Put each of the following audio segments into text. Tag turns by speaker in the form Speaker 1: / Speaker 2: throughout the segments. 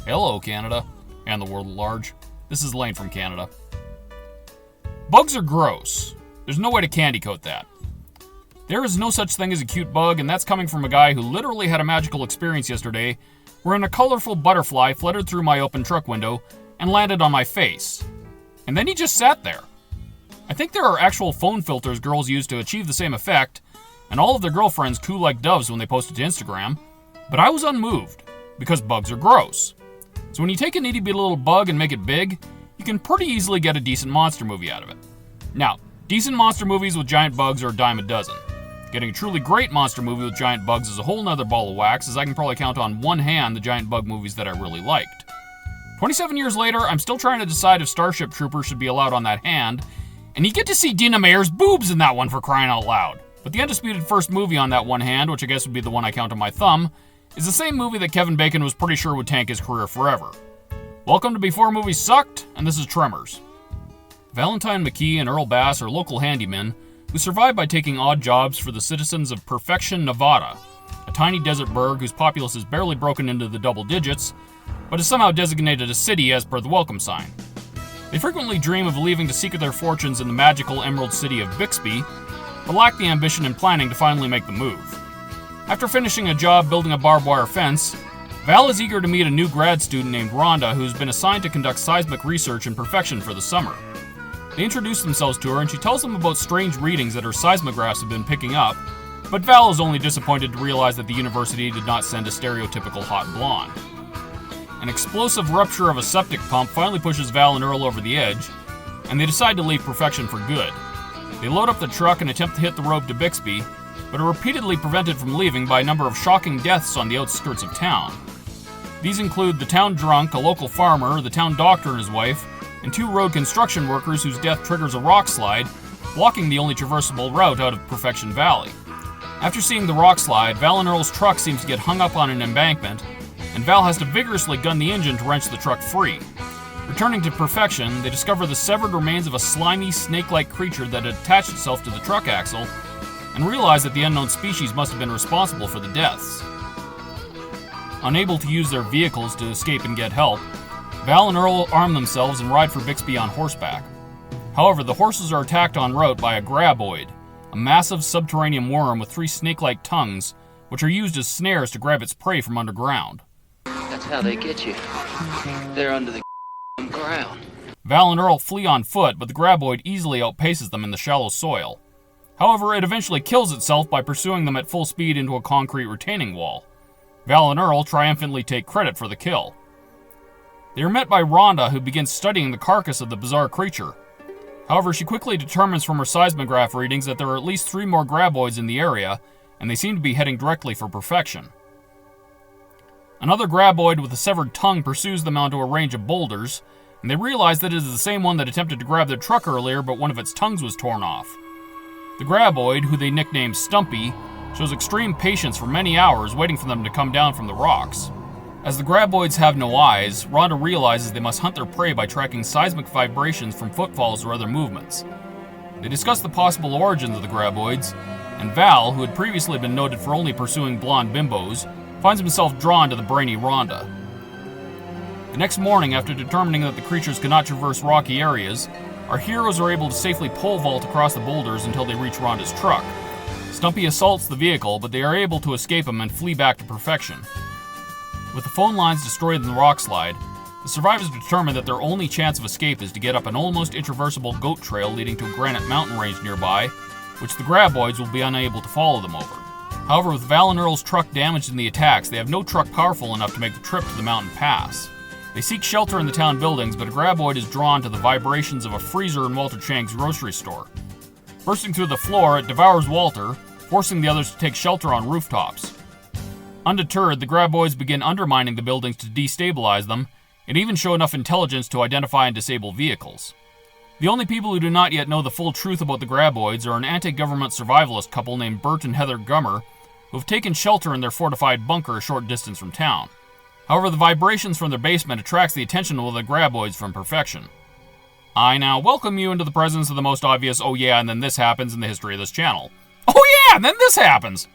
Speaker 1: Hello, Canada, and the world at large. This is Lane from Canada. Bugs are gross. There's no way to candy coat that. There is no such thing as a cute bug, and that's coming from a guy who literally had a magical experience yesterday wherein a colorful butterfly fluttered through my open truck window and landed on my face. And then he just sat there. I think there are actual phone filters girls use to achieve the same effect, and all of their girlfriends coo like doves when they post it to Instagram, but I was unmoved, because bugs are gross. So when you take an itty bitty little bug and make it big, you can pretty easily get a decent monster movie out of it. Now, decent monster movies with giant bugs are a dime a dozen. Getting a truly great monster movie with giant bugs is a whole nother ball of wax, as I can probably count on one hand the giant bug movies that I really liked. 27 years later, I'm still trying to decide if Starship Troopers should be allowed on that hand, and you get to see Dina Mayer's boobs in that one, for crying out loud. But the undisputed first movie on that one hand, which I guess would be the one I count on my thumb, is the same movie that Kevin Bacon was pretty sure would tank his career forever. Welcome to Before Movies Sucked, and this is Tremors. Valentine McKee and Earl Bass are local handymen who survive by taking odd jobs for the citizens of Perfection, Nevada, a tiny desert burg whose populace is barely broken into the double digits, but is somehow designated a city as per the welcome sign. They frequently dream of leaving to seek their fortunes in the magical emerald city of Bixby, but lack the ambition and planning to finally make the move. After finishing a job building a barbed wire fence, Val is eager to meet a new grad student named Rhonda who's been assigned to conduct seismic research in Perfection for the summer. They introduce themselves to her and she tells them about strange readings that her seismographs have been picking up, but Val is only disappointed to realize that the university did not send a stereotypical hot blonde. An explosive rupture of a septic pump finally pushes Val and Earl over the edge, and they decide to leave Perfection for good. They load up the truck and attempt to hit the road to Bixby, but are repeatedly prevented from leaving by a number of shocking deaths on the outskirts of town. These include the town drunk, a local farmer, the town doctor and his wife, and 2 road construction workers whose death triggers a rock slide, blocking the only traversable route out of Perfection Valley. After seeing the rock slide, Val and Earl's truck seems to get hung up on an embankment, and Val has to vigorously gun the engine to wrench the truck free. Returning to Perfection, they discover the severed remains of a slimy, snake-like creature that had attached itself to the truck axle, and realize that the unknown species must have been responsible for the deaths. Unable to use their vehicles to escape and get help, Val and Earl arm themselves and ride for Bixby on horseback. However, the horses are attacked en route by a Graboid, a massive subterranean worm with 3 snake-like tongues, which are used as snares to grab its prey from underground.
Speaker 2: That's how they get you. They're under the ground.
Speaker 1: Val and Earl flee on foot, but the Graboid easily outpaces them in the shallow soil. However, it eventually kills itself by pursuing them at full speed into a concrete retaining wall. Val and Earl triumphantly take credit for the kill. They are met by Rhonda, who begins studying the carcass of the bizarre creature. However, she quickly determines from her seismograph readings that there are at least 3 more Graboids in the area, and they seem to be heading directly for Perfection. Another Graboid with a severed tongue pursues them onto a range of boulders, and they realize that it is the same one that attempted to grab their truck earlier, but one of its tongues was torn off. The Graboid, who they nickname Stumpy, shows extreme patience for many hours, waiting for them to come down from the rocks. As the Graboids have no eyes, Rhonda realizes they must hunt their prey by tracking seismic vibrations from footfalls or other movements. They discuss the possible origins of the Graboids, and Val, who had previously been noted for only pursuing blonde bimbos, finds himself drawn to the brainy Rhonda. The next morning, after determining that the creatures cannot traverse rocky areas, our heroes are able to safely pole vault across the boulders until they reach Rhonda's truck. Stumpy assaults the vehicle, but they are able to escape him and flee back to Perfection. With the phone lines destroyed in the rock slide, the survivors determine that their only chance of escape is to get up an almost intraversable goat trail leading to a granite mountain range nearby, which the Graboids will be unable to follow them over. However, with Val and Earl's truck damaged in the attacks, they have no truck powerful enough to make the trip to the mountain pass. They seek shelter in the town buildings, but a Graboid is drawn to the vibrations of a freezer in Walter Chang's grocery store. Bursting through the floor, it devours Walter, forcing the others to take shelter on rooftops. Undeterred, the Graboids begin undermining the buildings to destabilize them, and even show enough intelligence to identify and disable vehicles. The only people who do not yet know the full truth about the Graboids are an anti-government survivalist couple named Bert and Heather Gummer, who have taken shelter in their fortified bunker a short distance from town. However, the vibrations from their basement attracts the attention of the Graboids from Perfection. I now welcome you into the presence of the most obvious "oh yeah, and then this happens" in the history of this channel. Oh yeah, and then this happens!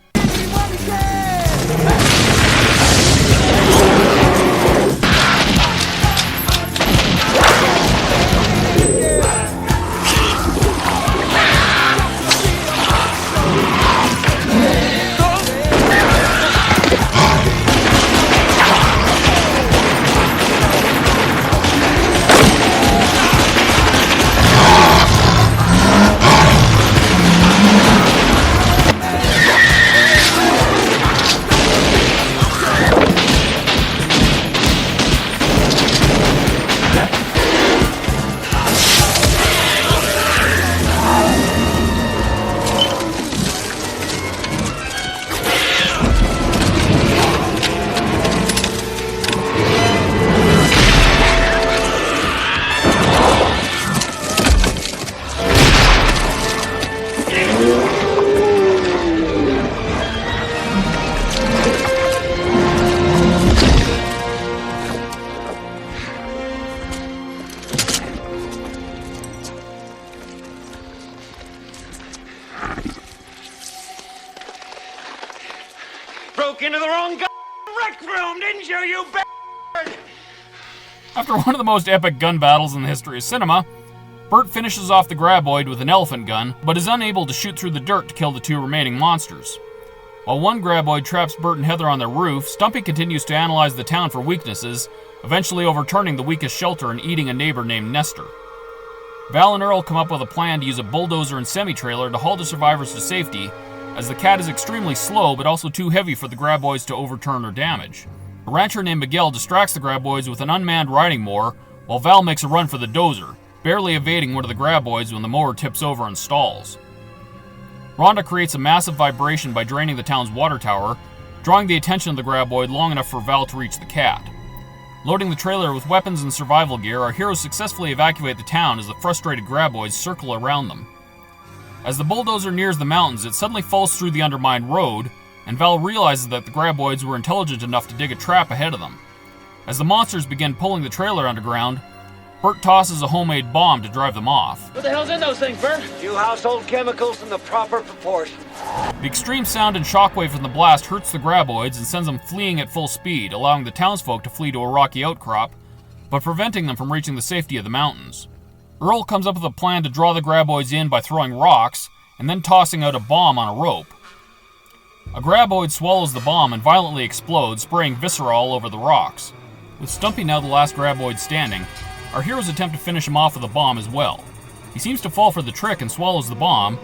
Speaker 3: rec room, didn't you, you bastard?
Speaker 1: After one of the most epic gun battles in the history of cinema, Bert finishes off the Graboid with an elephant gun, but is unable to shoot through the dirt to kill the two remaining monsters. While one Graboid traps Bert and Heather on their roof, Stumpy continues to analyze the town for weaknesses, eventually overturning the weakest shelter and eating a neighbor named Nestor. Val and Earl come up with a plan to use a bulldozer and semi-trailer to haul the survivors to safety, as the cat is extremely slow but also too heavy for the Graboids to overturn or damage. A rancher named Miguel distracts the Graboids with an unmanned riding mower, while Val makes a run for the dozer, barely evading one of the Graboids when the mower tips over and stalls. Rhonda creates a massive vibration by draining the town's water tower, drawing the attention of the Graboid long enough for Val to reach the cat. Loading the trailer with weapons and survival gear, our heroes successfully evacuate the town as the frustrated Graboids circle around them. As the bulldozer nears the mountains, it suddenly falls through the undermined road, and Val realizes that the Graboids were intelligent enough to dig a trap ahead of them. As the monsters begin pulling the trailer underground, Bert tosses a homemade bomb to drive them off.
Speaker 2: What the hell's in those things, Bert?
Speaker 3: A few household chemicals in the proper proportion.
Speaker 1: The extreme sound and shockwave from the blast hurts the Graboids and sends them fleeing at full speed, allowing the townsfolk to flee to a rocky outcrop, but preventing them from reaching the safety of the mountains. Earl comes up with a plan to draw the Graboids in by throwing rocks, and then tossing out a bomb on a rope. A Graboid swallows the bomb and violently explodes, spraying viscera all over the rocks. With Stumpy now the last Graboid standing, our heroes attempt to finish him off with a bomb as well. He seems to fall for the trick and swallows the bomb,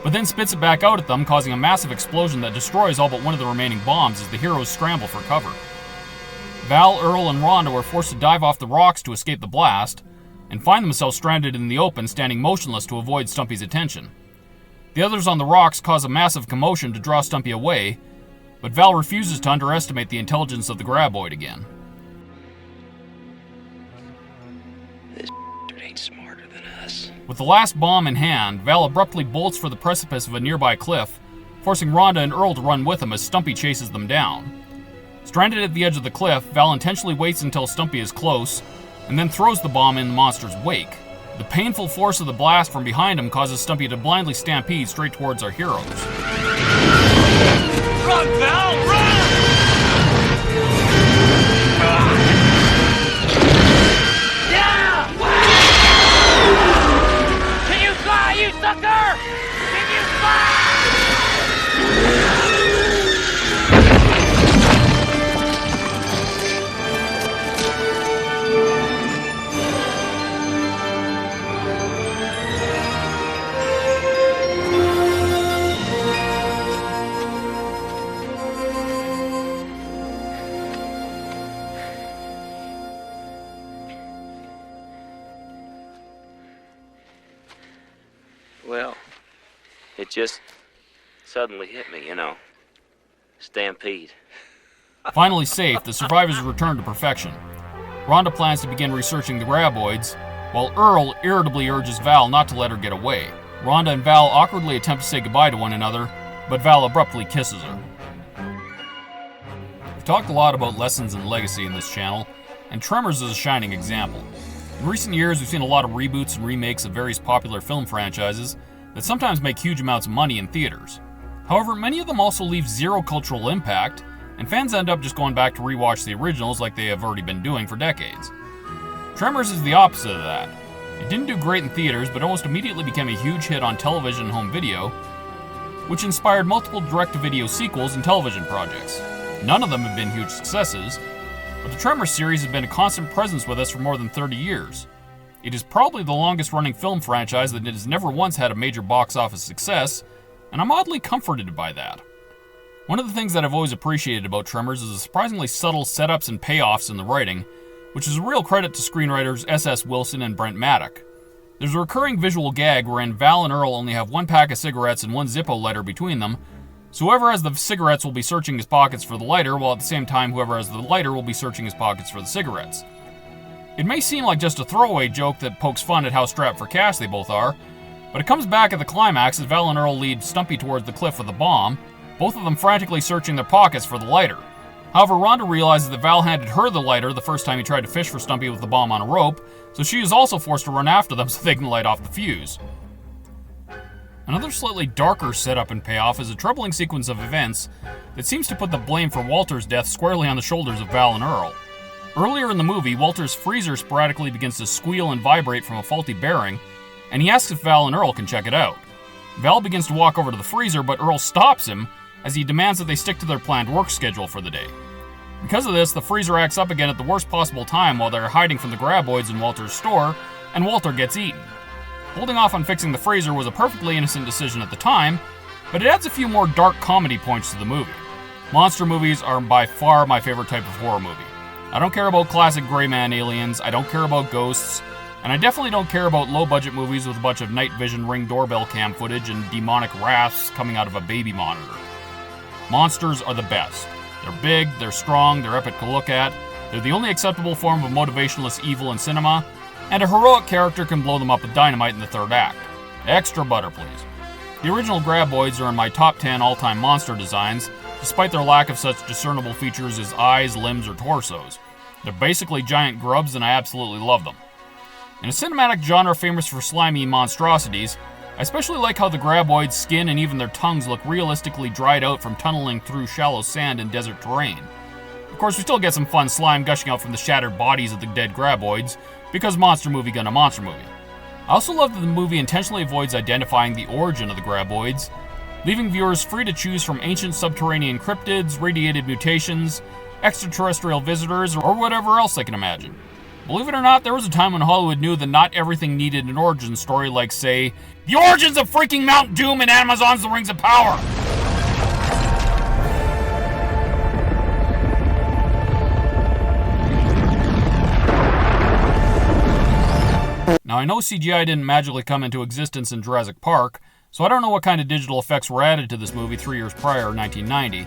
Speaker 1: but then spits it back out at them, causing a massive explosion that destroys all but one of the remaining bombs as the heroes scramble for cover. Val, Earl, and Rhonda are forced to dive off the rocks to escape the blast, and find themselves stranded in the open, standing motionless to avoid Stumpy's attention. The others on the rocks cause a massive commotion to draw Stumpy away, but Val refuses to underestimate the intelligence of the Graboid again.
Speaker 2: This ain't smarter than us.
Speaker 1: With the last bomb in hand, Val abruptly bolts for the precipice of a nearby cliff, forcing Rhonda and Earl to run with him as Stumpy chases them down. Stranded at the edge of the cliff, Val intentionally waits until Stumpy is close, and then throws the bomb in the monster's wake. The painful force of the blast from behind him causes Stumpy to blindly stampede straight towards our heroes.
Speaker 3: Run, Val, run! Yeah! Can you fly, you sucker? Can you fly?
Speaker 2: Well, it just suddenly hit me, you know. Stampede.
Speaker 1: Finally safe, the survivors return to perfection. Rhonda plans to begin researching the Graboids, while Earl irritably urges Val not to let her get away. Rhonda and Val awkwardly attempt to say goodbye to one another, but Val abruptly kisses her. We've talked a lot about lessons and legacy in this channel, and Tremors is a shining example. In recent years, we've seen a lot of reboots and remakes of various popular film franchises that sometimes make huge amounts of money in theaters. However, many of them also leave zero cultural impact, and fans end up just going back to rewatch the originals like they have already been doing for decades. Tremors is the opposite of that. It didn't do great in theaters, but almost immediately became a huge hit on television and home video, which inspired multiple direct-to-video sequels and television projects. None of them have been huge successes, but the Tremors series has been a constant presence with us for more than 30 years. It is probably the longest-running film franchise that has never once had a major box office success, and I'm oddly comforted by that. One of the things that I've always appreciated about Tremors is the surprisingly subtle setups and payoffs in the writing, which is a real credit to screenwriters S.S. Wilson and Brent Maddock. There's a recurring visual gag wherein Val and Earl only have one pack of cigarettes and one Zippo lighter between them, so whoever has the cigarettes will be searching his pockets for the lighter, while at the same time whoever has the lighter will be searching his pockets for the cigarettes. It may seem like just a throwaway joke that pokes fun at how strapped for cash they both are, but it comes back at the climax as Val and Earl lead Stumpy towards the cliff with the bomb, both of them frantically searching their pockets for the lighter. However, Rhonda realizes that Val handed her the lighter the first time he tried to fish for Stumpy with the bomb on a rope, so she is also forced to run after them so they can light off the fuse. Another slightly darker setup and payoff is a troubling sequence of events that seems to put the blame for Walter's death squarely on the shoulders of Val and Earl. Earlier in the movie, Walter's freezer sporadically begins to squeal and vibrate from a faulty bearing, and he asks if Val and Earl can check it out. Val begins to walk over to the freezer, but Earl stops him as he demands that they stick to their planned work schedule for the day. Because of this, the freezer acts up again at the worst possible time while they're hiding from the Graboids in Walter's store, and Walter gets eaten. Holding off on fixing the freezer was a perfectly innocent decision at the time, but it adds a few more dark comedy points to the movie. Monster movies are by far my favorite type of horror movie. I don't care about classic gray man aliens, I don't care about ghosts, and I definitely don't care about low-budget movies with a bunch of night vision Ring doorbell cam footage and demonic wraths coming out of a baby monitor. Monsters are the best. They're big, they're strong, they're epic to look at, they're the only acceptable form of motivationless evil in cinema, and a heroic character can blow them up with dynamite in the third act. Extra butter, please. The original Graboids are in my top 10 all-time monster designs, despite their lack of such discernible features as eyes, limbs, or torsos. They're basically giant grubs, and I absolutely love them. In a cinematic genre famous for slimy monstrosities, I especially like how the Graboids' skin and even their tongues look realistically dried out from tunneling through shallow sand and desert terrain. Of course, we still get some fun slime gushing out from the shattered bodies of the dead Graboids, because monster movie gonna monster movie. I also love that the movie intentionally avoids identifying the origin of the Graboids, leaving viewers free to choose from ancient subterranean cryptids, radiated mutations, extraterrestrial visitors, or whatever else they can imagine. Believe it or not, there was a time when Hollywood knew that not everything needed an origin story like, say, the origins of freaking Mount Doom in Amazon's The Rings of Power! Now, I know CGI didn't magically come into existence in Jurassic Park, so I don't know what kind of digital effects were added to this movie 3 years prior, 1990,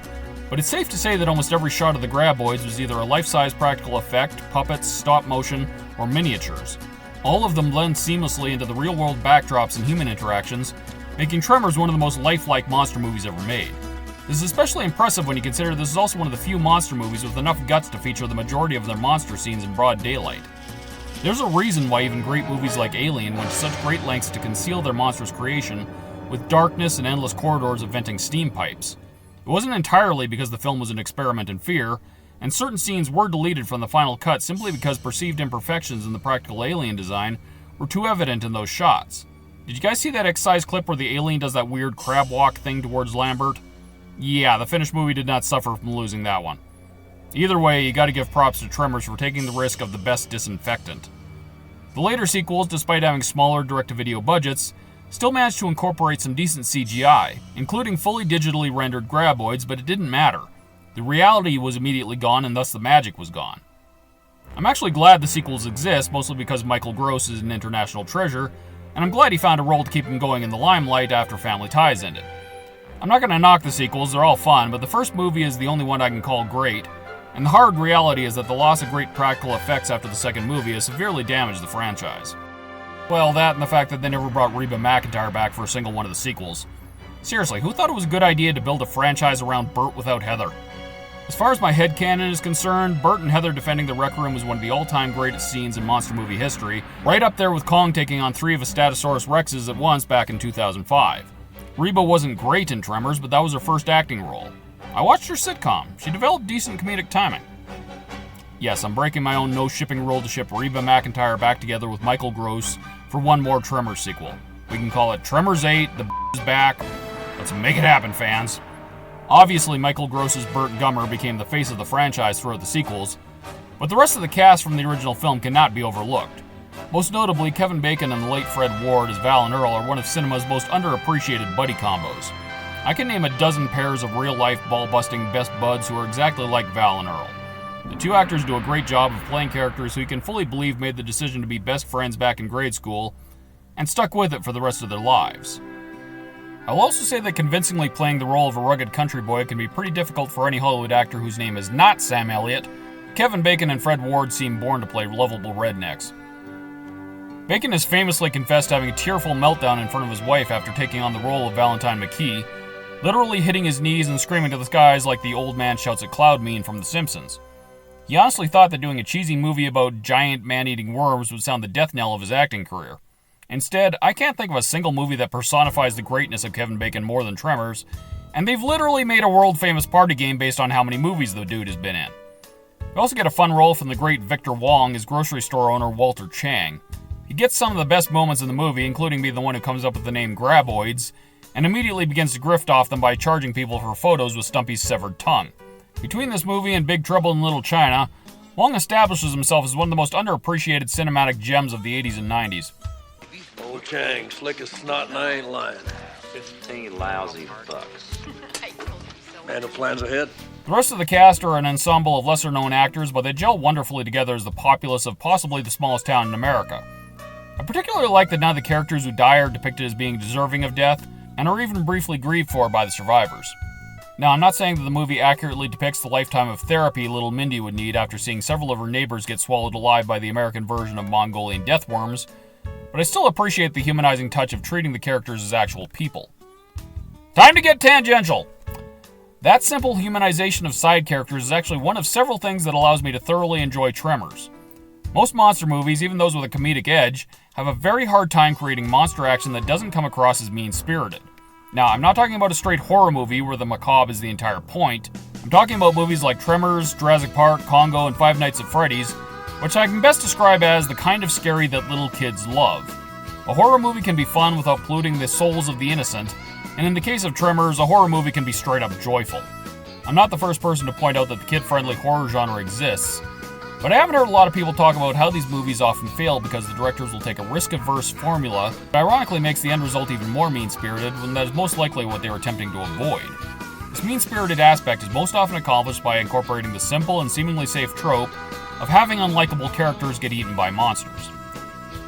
Speaker 1: but it's safe to say that almost every shot of the Graboids was either a life-size practical effect, puppets, stop motion, or miniatures. All of them blend seamlessly into the real-world backdrops and human interactions, making Tremors one of the most lifelike monster movies ever made. This is especially impressive when you consider this is also one of the few monster movies with enough guts to feature the majority of their monster scenes in broad daylight. There's a reason why even great movies like Alien went to such great lengths to conceal their monstrous creation with darkness and endless corridors of venting steam pipes. It wasn't entirely because the film was an experiment in fear, and certain scenes were deleted from the final cut simply because perceived imperfections in the practical alien design were too evident in those shots. Did you guys see that excise clip where the alien does that weird crab walk thing towards Lambert? Yeah, the finished movie did not suffer from losing that one. Either way, you gotta give props to Tremors for taking the risk of the best disinfectant. The later sequels, despite having smaller direct-to-video budgets, still managed to incorporate some decent CGI, including fully digitally rendered Graboids, but it didn't matter. The reality was immediately gone, and thus the magic was gone. I'm actually glad the sequels exist, mostly because Michael Gross is an international treasure, and I'm glad he found a role to keep him going in the limelight after Family Ties ended. I'm not going to knock the sequels, they're all fun, but the first movie is the only one I can call great, and the hard reality is that the loss of great practical effects after the second movie has severely damaged the franchise. Well, that and the fact that they never brought Reba McEntire back for a single one of the sequels. Seriously, who thought it was a good idea to build a franchise around Bert without Heather? As far as my headcanon is concerned, Bert and Heather defending the Rec Room was one of the all-time greatest scenes in monster movie history, right up there with Kong taking on 3 of his Statosaurus Rexes at once back in 2005. Reba wasn't great in Tremors, but that was her first acting role. I watched her sitcom. She developed decent comedic timing. Yes, I'm breaking my own no-shipping rule to ship Reba McEntire back together with Michael Gross for one more Tremors sequel. We can call it Tremors 8, the is back. Let's make it happen, fans. Obviously, Michael Gross's Burt Gummer became the face of the franchise throughout the sequels, but the rest of the cast from the original film cannot be overlooked. Most notably, Kevin Bacon and the late Fred Ward as Val and Earl are one of cinema's most underappreciated buddy combos. I can name a dozen pairs of real-life ball-busting best buds who are exactly like Val and Earl. The two actors do a great job of playing characters who you can fully believe made the decision to be best friends back in grade school, and stuck with it for the rest of their lives. I will also say that convincingly playing the role of a rugged country boy can be pretty difficult for any Hollywood actor whose name is not Sam Elliott. Kevin Bacon and Fred Ward seem born to play lovable rednecks. Bacon has famously confessed having a tearful meltdown in front of his wife after taking on the role of Valentine McKee, literally hitting his knees and screaming to the skies like the old man shouts at cloud meme from The Simpsons. He honestly thought that doing a cheesy movie about giant man-eating worms would sound the death knell of his acting career. Instead, I can't think of a single movie that personifies the greatness of Kevin Bacon more than Tremors, and they've literally made a world-famous party game based on how many movies the dude has been in. We also get a fun role from the great Victor Wong as grocery store owner Walter Chang. He gets some of the best moments in the movie, including being the one who comes up with the name Graboids, and immediately begins to grift off them by charging people for photos with Stumpy's severed tongue. Between this movie and Big Trouble in Little China, Wong establishes himself as one of the most underappreciated cinematic gems of the 80s and 90s.
Speaker 4: Old Chang, slick as snot, and I ain't lying.
Speaker 2: 15 lousy bucks.
Speaker 4: Man who plans ahead.
Speaker 1: The rest of the cast are an ensemble of lesser-known actors, but they gel wonderfully together as the populace of possibly the smallest town in America. I particularly like that none of the characters who die are depicted as being deserving of death, and are even briefly grieved for by the survivors. Now, I'm not saying that the movie accurately depicts the lifetime of therapy little Mindy would need after seeing several of her neighbors get swallowed alive by the American version of Mongolian death worms, but I still appreciate the humanizing touch of treating the characters as actual people. Time to get tangential! That simple humanization of side characters is actually one of several things that allows me to thoroughly enjoy Tremors. Most monster movies, even those with a comedic edge, have a very hard time creating monster action that doesn't come across as mean-spirited. Now, I'm not talking about a straight horror movie where the macabre is the entire point. I'm talking about movies like Tremors, Jurassic Park, Congo, and Five Nights at Freddy's, which I can best describe as the kind of scary that little kids love. A horror movie can be fun without polluting the souls of the innocent, and in the case of Tremors, a horror movie can be straight up joyful. I'm not the first person to point out that the kid-friendly horror genre exists, but I haven't heard a lot of people talk about how these movies often fail because the directors will take a risk-averse formula that ironically makes the end result even more mean-spirited when that is most likely what they were attempting to avoid. This mean-spirited aspect is most often accomplished by incorporating the simple and seemingly safe trope of having unlikable characters get eaten by monsters.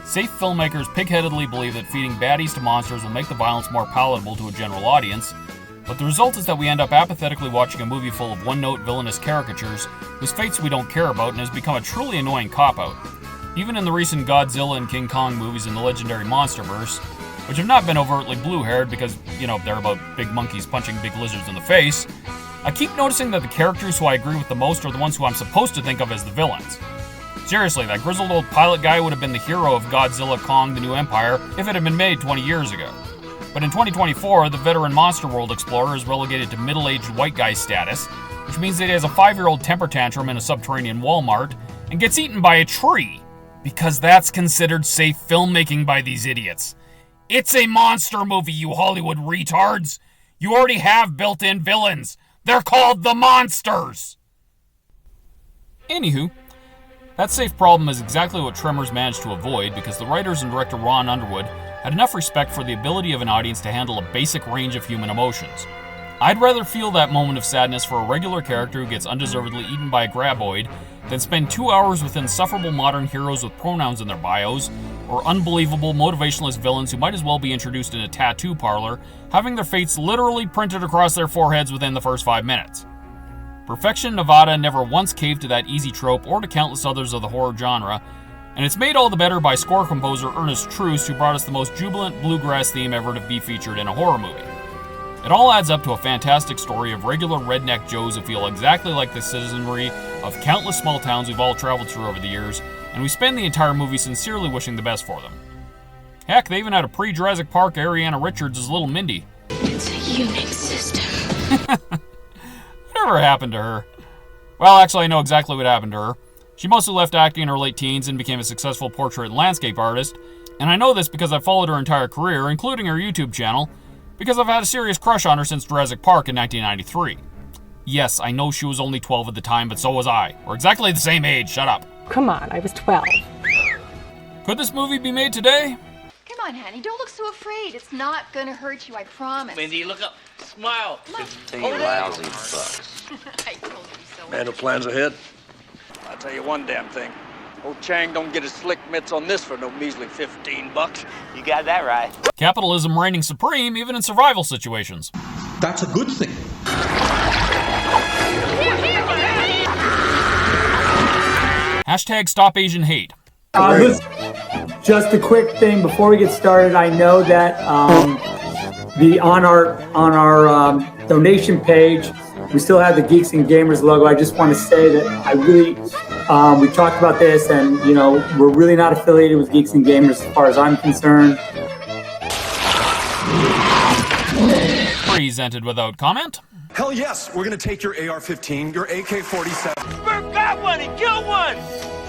Speaker 1: Safe filmmakers pig-headedly believe that feeding baddies to monsters will make the violence more palatable to a general audience, but the result is that we end up apathetically watching a movie full of one-note villainous caricatures whose fates we don't care about and has become a truly annoying cop-out. Even in the recent Godzilla and King Kong movies in the legendary Monsterverse, which have not been overtly blue-haired because, they're about big monkeys punching big lizards in the face, I keep noticing that the characters who I agree with the most are the ones who I'm supposed to think of as the villains. Seriously, that grizzled old pilot guy would have been the hero of Godzilla Kong: The New Empire if it had been made 20 years ago. But in 2024, the veteran Monster World explorer is relegated to middle-aged white guy status, which means that he has a 5-year-old temper tantrum in a subterranean Walmart and gets eaten by a tree, because that's considered safe filmmaking by these idiots. It's a monster movie, you Hollywood retards! You already have built-in villains! They're called the monsters! Anywho, that safe problem is exactly what Tremors managed to avoid because the writers and director Ron Underwood had enough respect for the ability of an audience to handle a basic range of human emotions. I'd rather feel that moment of sadness for a regular character who gets undeservedly eaten by a graboid than spend 2 hours with insufferable modern heroes with pronouns in their bios, or unbelievable motivationless villains who might as well be introduced in a tattoo parlor, having their fates literally printed across their foreheads within the first 5 minutes. Perfection Nevada never once caved to that easy trope or to countless others of the horror genre, and it's made all the better by score composer Ernest Truce, who brought us the most jubilant bluegrass theme ever to be featured in a horror movie. It all adds up to a fantastic story of regular redneck Joes who feel exactly like the citizenry of countless small towns we've all traveled through over the years, and we spend the entire movie sincerely wishing the best for them. Heck, they even had a pre-Jurassic Park Ariana Richards as Little Mindy.
Speaker 5: It's a unit system.
Speaker 1: Whatever happened to her? Well, actually, I know exactly what happened to her. She mostly left acting in her late teens and became a successful portrait and landscape artist, and I know this because I've followed her entire career, including her YouTube channel, because I've had a serious crush on her since Jurassic Park in 1993. Yes, I know she was only 12 at the time, but so was I. We're exactly the same age, shut up.
Speaker 6: Come on, I was 12.
Speaker 1: Could this movie be made today?
Speaker 7: Come on, honey, don't look so afraid. It's not gonna hurt you, I promise.
Speaker 3: Mindy, look up. Smile.
Speaker 2: 15 lousy bucks.
Speaker 7: I told you so.
Speaker 4: Man who plans ahead. I'll tell you one damn thing. Old Chang don't get his slick mitts on this for no measly 15 bucks.
Speaker 2: You got that right.
Speaker 1: Capitalism reigning supreme even in survival situations.
Speaker 8: That's a good thing.
Speaker 1: Hashtag Stop Asian Hate.
Speaker 9: Just a quick thing before we get started. I know that on our donation page, we still have the Geeks and Gamers logo. I just want to say that I really We talked about this, and you know, we're really not affiliated with Geeks and Gamers as far as I'm concerned.
Speaker 1: Presented without comment.
Speaker 6: Hell yes, we're gonna take your AR-15, your AK-47.
Speaker 3: Bert got one and killed one!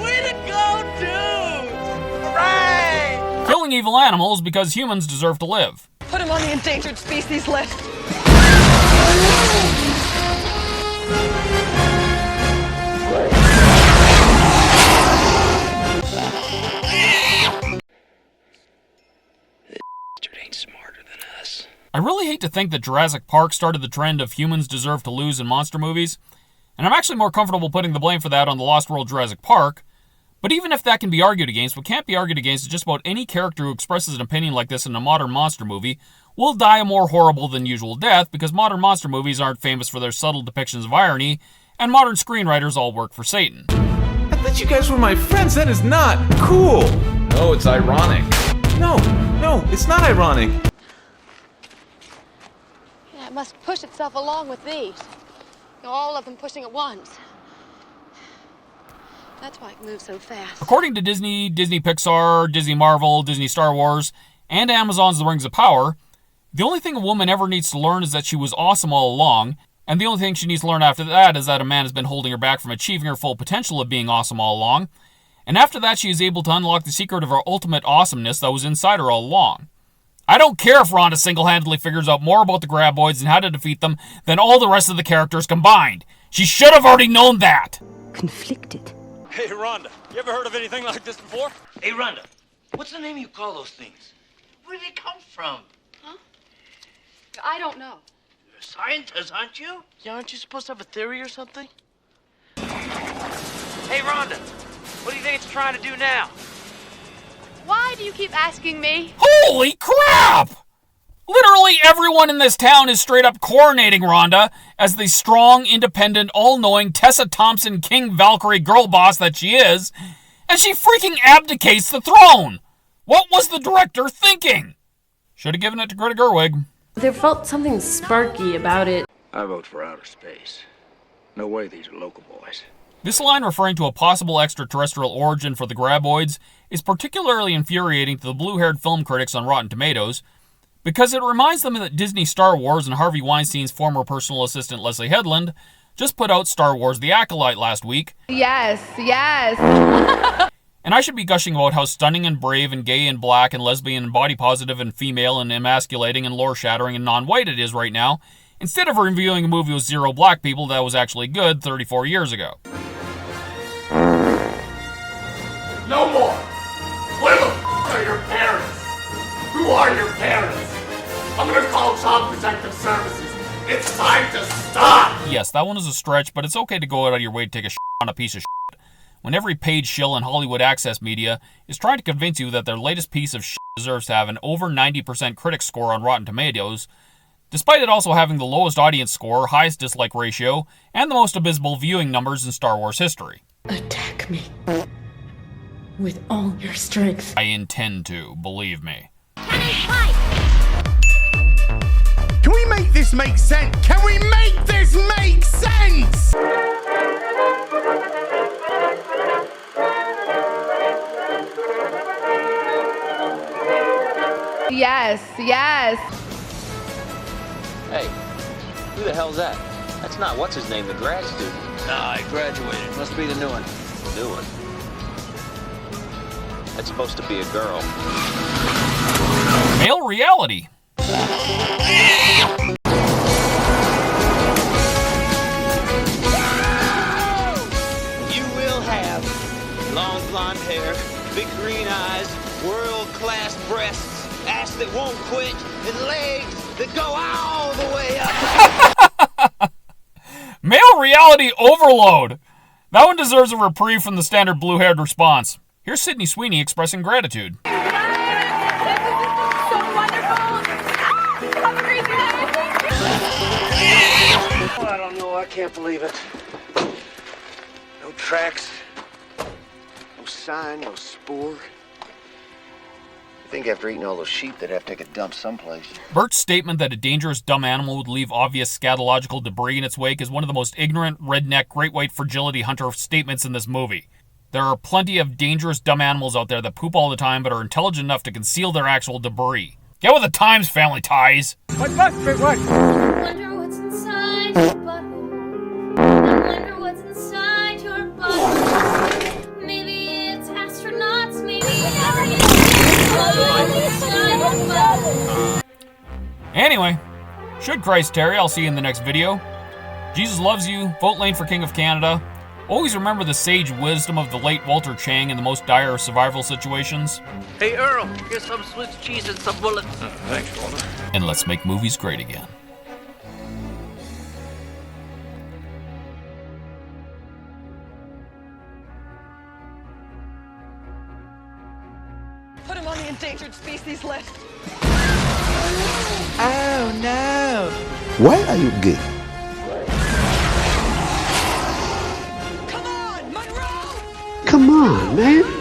Speaker 3: Way to go, dudes! Hooray!
Speaker 1: Killing evil animals because humans deserve to live.
Speaker 8: Put him on the endangered species list.
Speaker 2: Ain't smarter than us.
Speaker 1: I really hate to think that Jurassic Park started the trend of humans deserve to lose in monster movies, and I'm actually more comfortable putting the blame for that on the Lost World Jurassic Park. But even if that can be argued against, what can't be argued against is just about any character who expresses an opinion like this in a modern monster movie will die a more horrible than usual death, because modern monster movies aren't famous for their subtle depictions of irony, and modern screenwriters all work for Satan.
Speaker 10: I thought you guys were my friends. That is not cool.
Speaker 11: No, it's ironic.
Speaker 10: No, it's not ironic.
Speaker 5: Yeah, it must push itself along with these. You know, all of them pushing at once. That's why it moves so fast.
Speaker 1: According to Disney, Disney Pixar, Disney Marvel, Disney Star Wars, and Amazon's The Rings of Power, the only thing a woman ever needs to learn is that she was awesome all along, and the only thing she needs to learn after that is that a man has been holding her back from achieving her full potential of being awesome all along, and after that she is able to unlock the secret of her ultimate awesomeness that was inside her all along. I don't care if Rhonda single-handedly figures out more about the Graboids and how to defeat them than all the rest of the characters combined. She should have already known that!
Speaker 8: Conflicted.
Speaker 4: Hey, Rhonda, you ever heard of anything like this before?
Speaker 3: Hey, Rhonda, what's the name you call those things? Where did they come from?
Speaker 5: I don't know.
Speaker 3: You're a scientist, aren't you? Yeah, aren't you supposed to have a theory or something? Hey, Rhonda, what do you think it's trying to do now?
Speaker 5: Why do you keep asking me?
Speaker 1: Holy crap! Literally everyone in this town is straight up coronating Rhonda as the strong, independent, all-knowing Tessa Thompson King Valkyrie girl boss that she is, and she freaking abdicates the throne! What was the director thinking? Should have given it to Greta Gerwig.
Speaker 8: There felt something sparky about it.
Speaker 4: I vote for outer space. No way these are local boys.
Speaker 1: This line referring to a possible extraterrestrial origin for the Graboids is particularly infuriating to the blue-haired film critics on Rotten Tomatoes, because it reminds them that Disney Star Wars and Harvey Weinstein's former personal assistant Leslie Headland just put out Star Wars The Acolyte last week.
Speaker 5: Yes.
Speaker 1: And I should be gushing about how stunning and brave and gay and black and lesbian and body positive and female and emasculating and lore shattering and non-white it is right now, instead of reviewing a movie with 0 black people that was actually good 34 years ago.
Speaker 11: No more! Where the are your parents? Who are your parents? I'm gonna call Child Protective Services. It's time to stop!
Speaker 1: Yes, that one is a stretch, but it's okay to go out of your way to take a shit on a piece of shit when every paid shill in Hollywood access media is trying to convince you that their latest piece of shit deserves to have an over 90% critic score on Rotten Tomatoes, despite it also having the lowest audience score, highest dislike ratio, and the most abysmal viewing numbers in Star Wars history.
Speaker 8: Attack me. With all your strength.
Speaker 1: I intend to, believe me.
Speaker 6: Can we make this make sense? Can we make this make sense?
Speaker 5: Yes.
Speaker 2: Hey, who the hell's that? That's not what's his name, the grad student.
Speaker 4: Nah, I graduated. Must be the new one.
Speaker 2: New one. That's supposed to be a girl.
Speaker 1: Male reality.
Speaker 3: You will have long blonde hair, big green eyes, world-class breasts, ass that won't quit, and legs that go all the way up.
Speaker 1: Male reality overload. That one deserves a reprieve from the standard blue-haired response. Here's Sydney Sweeney expressing gratitude.
Speaker 5: So wonderful. Have a great day.
Speaker 3: Oh, I don't know. I can't believe it. No tracks, no sign, no spoor.
Speaker 12: think after eating all those sheep, they'd have to take a dump someplace.
Speaker 1: Bert's statement that a dangerous dumb animal would leave obvious scatological debris in its wake is one of the most ignorant, redneck, great white fragility hunter statements in this movie. There are plenty of dangerous dumb animals out there that poop all the time but are intelligent enough to conceal their actual debris. Get with the times, Family Ties!
Speaker 9: What?
Speaker 7: I wonder what's inside your butthole. I wonder what's inside your butthole. Maybe it's astronauts, maybe it's
Speaker 1: Anyway, should Christ tarry, I'll see you in the next video. Jesus loves you. Vote Lane for King of Canada. Always remember the sage wisdom of the late Walter Chang in the most dire of survival situations.
Speaker 2: Hey, Earl, here's some Swiss cheese and some bullets.
Speaker 4: Thanks, Walter.
Speaker 1: And let's make movies great again.
Speaker 5: Put him on the endangered species list.
Speaker 3: Oh, no.
Speaker 6: Why are you gay?
Speaker 5: Come on, Monroe!
Speaker 6: Come on, man.